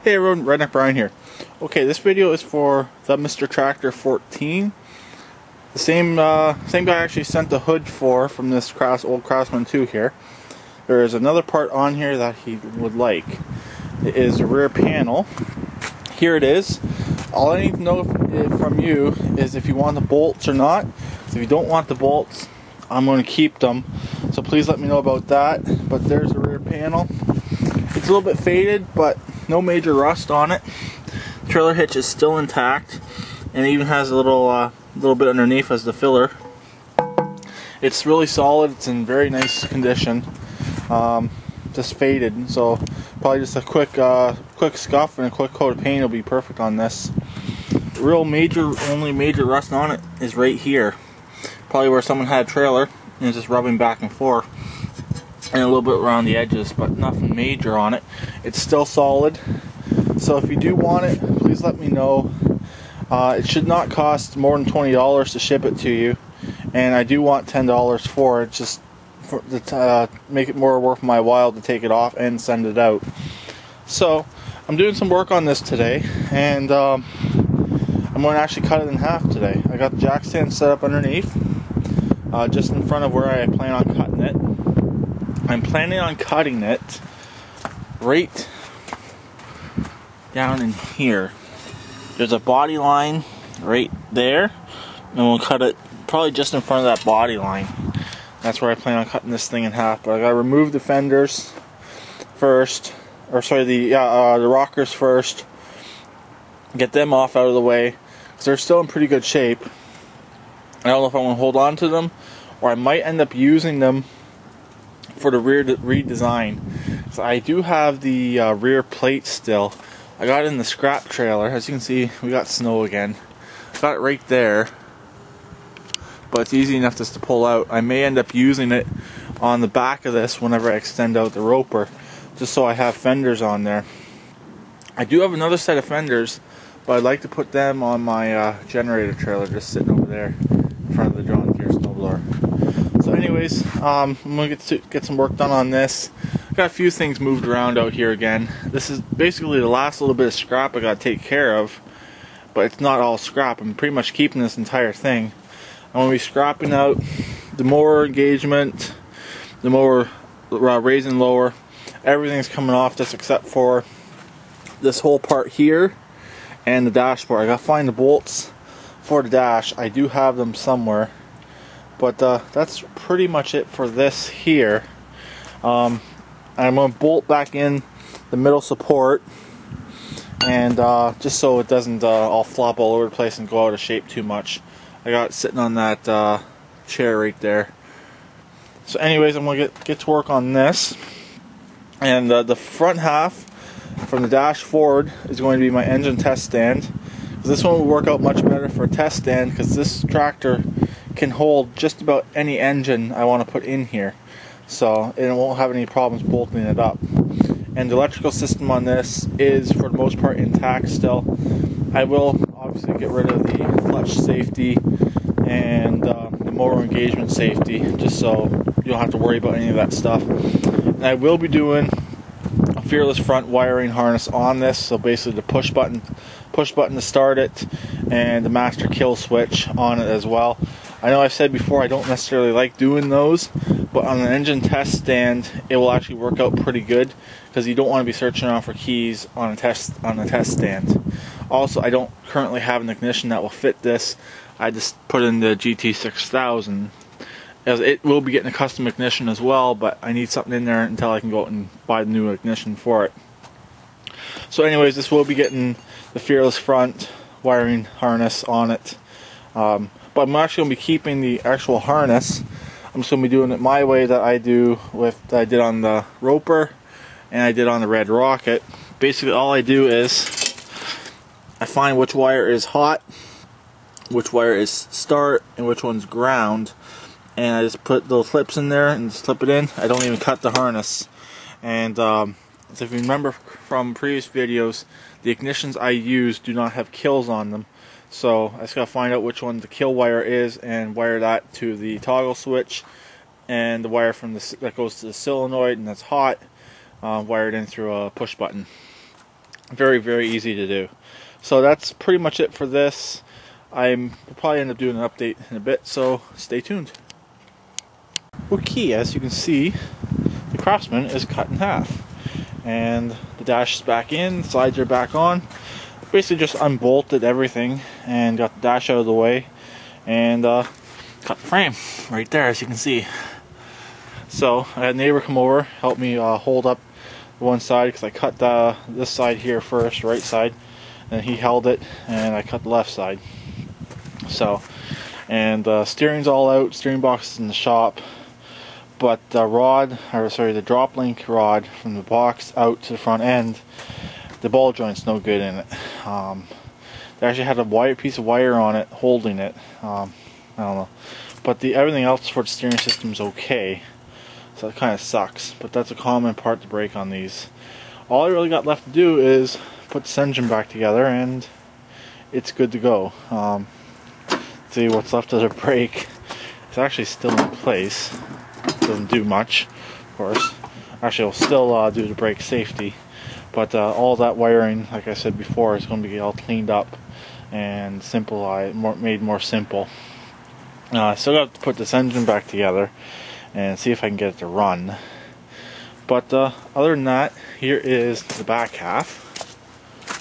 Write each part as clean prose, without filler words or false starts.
Hey everyone, Redneck Brian here. Okay, this video is for the Themrtractor14. The same guy actually sent the hood from this old Craftsman 2 here. There is another part on here that he would like. It is the rear panel. Here it is. All I need to know from you is if you want the bolts or not. If you don't want the bolts, I'm going to keep them. So please let me know about that. But there's the rear panel. It's a little bit faded, but no major rust on it. Trailer hitch is still intact, and it even has a little bit underneath as the filler. It's really solid. It's in very nice condition. Just faded, so probably just a quick scuff and a quick coat of paint will be perfect on this. Only major rust on it is right here, probably where someone had a trailer and it's just rubbing back and forth, and a little bit around the edges, but nothing major on it. It's still solid. So if you do want it, please let me know. It should not cost more than $20 to ship it to you, and I do want $10 for it, just to make it more worth my while to take it off and send it out. So I'm doing some work on this today, and I'm going to actually cut it in half today. I got the jack stand set up underneath, just in front of where I plan on cutting it. I'm planning on cutting it right down in here. There's a body line right there, and we'll cut it probably just in front of that body line. That's where I plan on cutting this thing in half. But I gotta remove the fenders first, or sorry, the rockers first. Get them off out of the way, because they're still in pretty good shape. I don't know if I want to hold on to them, or I might end up using them for the rear redesign. So I do have the rear plate still. I got it in the scrap trailer. As you can see, we got snow again. Got it right there, but it's easy enough just to pull out. I may end up using it on the back of this whenever I extend out the roper, just so I have fenders on there. I do have another set of fenders, but I'd like to put them on my generator trailer, just sitting over there in front of the John Deere snowblower. So anyways, I'm going to get some work done on this. Got a few things moved around out here again. This is basically the last little bit of scrap I got to take care of, but it's not all scrap. I'm pretty much keeping this entire thing. I'm going to be scrapping out the mower engagement, the mower raise and lower. Everything's coming off just except for this whole part here and the dashboard. I got to find the bolts for the dash. I do have them somewhere. But that's pretty much it for this here. I'm going to bolt back in the middle support, and just so it doesn't all flop all over the place and go out of shape too much. I got it sitting on that chair right there. So anyways, I'm going to get to work on this. And the front half from the dash forward is going to be my engine test stand. This one will work out much better for a test stand, because this tractor can hold just about any engine I want to put in here, so it won't have any problems bolting it up. And the electrical system on this is for the most part intact still. I will obviously get rid of the clutch safety and the motor engagement safety, just so you don't have to worry about any of that stuff. And I will be doing a Fearless front wiring harness on this, so basically the push button to start it, and the master kill switch on it as well. I know I've said before I don't necessarily like doing those, but on an engine test stand it will actually work out pretty good, because you don't want to be searching around for keys on a test stand. Also, I don't currently have an ignition that will fit this. I just put in the GT6000, as it will be getting a custom ignition as well, but I need something in there until I can go out and buy the new ignition for it. So anyways, this will be getting the Fearless front wiring harness on it. But I'm actually going to be keeping the actual harness. I'm just going to be doing it my way that I did on the Roper and I did on the Red Rocket. Basically all I do is I find which wire is hot, which wire is start, and which one's ground, and I just put little clips in there and slip it in. I don't even cut the harness. And if you remember from previous videos, the ignitions I use do not have kills on them. So I just gotta find out which one the kill wire is and wire that to the toggle switch, and the wire from that goes to the solenoid and that's hot, wired in through a push button. Very, very easy to do. So that's pretty much it for this. We'll probably end up doing an update in a bit, so stay tuned. Okay, as you can see, the Craftsman is cut in half. And the dash is back in, slides are back on. Basically just unbolted everything and got the dash out of the way. And cut the frame right there, as you can see. So I had a neighbor come over, help me hold up one side, because I cut this side here first, right side, and he held it, and I cut the left side. So, and steering's all out, steering box is in the shop, but the drop link rod from the box out to the front end, the ball joint's no good in it. They actually had a piece of wire on it holding it. I don't know, but everything else for the steering system is okay. So it kind of sucks, but that's a common part to break on these. All I really got left to do is put this engine back together, and it's good to go. See what's left of the brake. It's actually still in place. Doesn't do much, of course. Actually, it'll still do the brake safety, but all that wiring, like I said before, is going to be all cleaned up and made more simple. I still got to put this engine back together and see if I can get it to run. But other than that, here is the back half,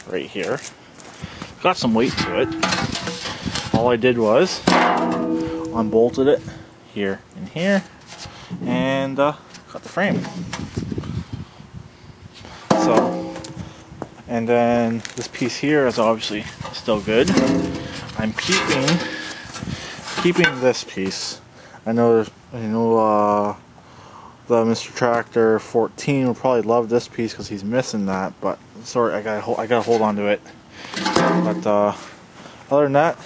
right here. Got some weight to it. All I did was unbolted it here and here, and cut the frame. So, and then this piece here is obviously still good. I'm keeping this piece. I know the Themrtractor14 will probably love this piece because he's missing that, but sorry, I gotta hold on to it. But other than that,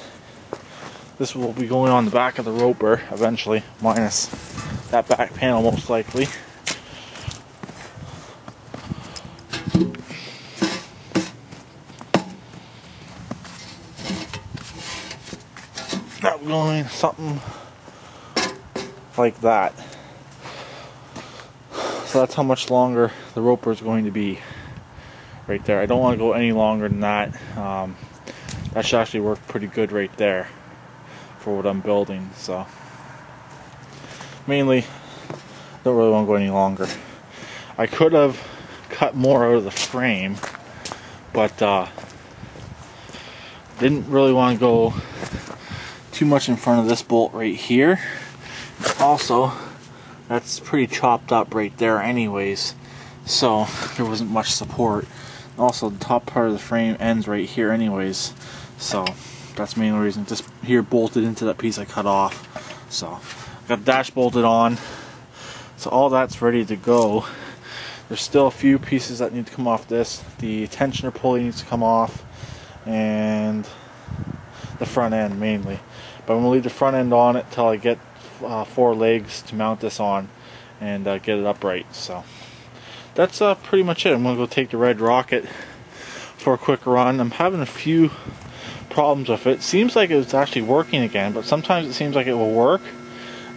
this will be going on the back of the roper eventually, minus that back panel most likely. That going something like that. So that's how much longer the roper is going to be right there. I don't want to go any longer than that. That should actually work pretty good right there for what I'm building. So mainly don't really want to go any longer. I could have cut more out of the frame, but didn't really want to go too much in front of this bolt right here. Also, that's pretty chopped up right there anyways, so there wasn't much support. Also, the top part of the frame ends right here anyways, so that's the main reason. Just here bolted into that piece I cut off. So got the dash bolted on, so all that's ready to go. There's still a few pieces that need to come off this. The tensioner pulley needs to come off, and the front end mainly. But I'm going to leave the front end on it till I get 4 legs to mount this on and get it upright. So that's pretty much it. I'm going to go take the Red Rocket for a quick run. I'm having a few problems with it. Seems like it's actually working again, but sometimes it seems like it will work,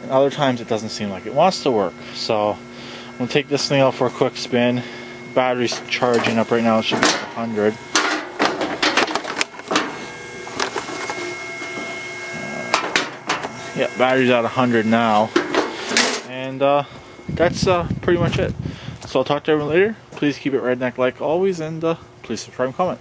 and other times it doesn't seem like it wants to work. So I'm going to take this thing out for a quick spin. The battery's charging up right now. It should be at 100. Yeah, battery's at 100 now, and that's pretty much it. So I'll talk to everyone later. Please keep it redneck like always, and please subscribe and comment.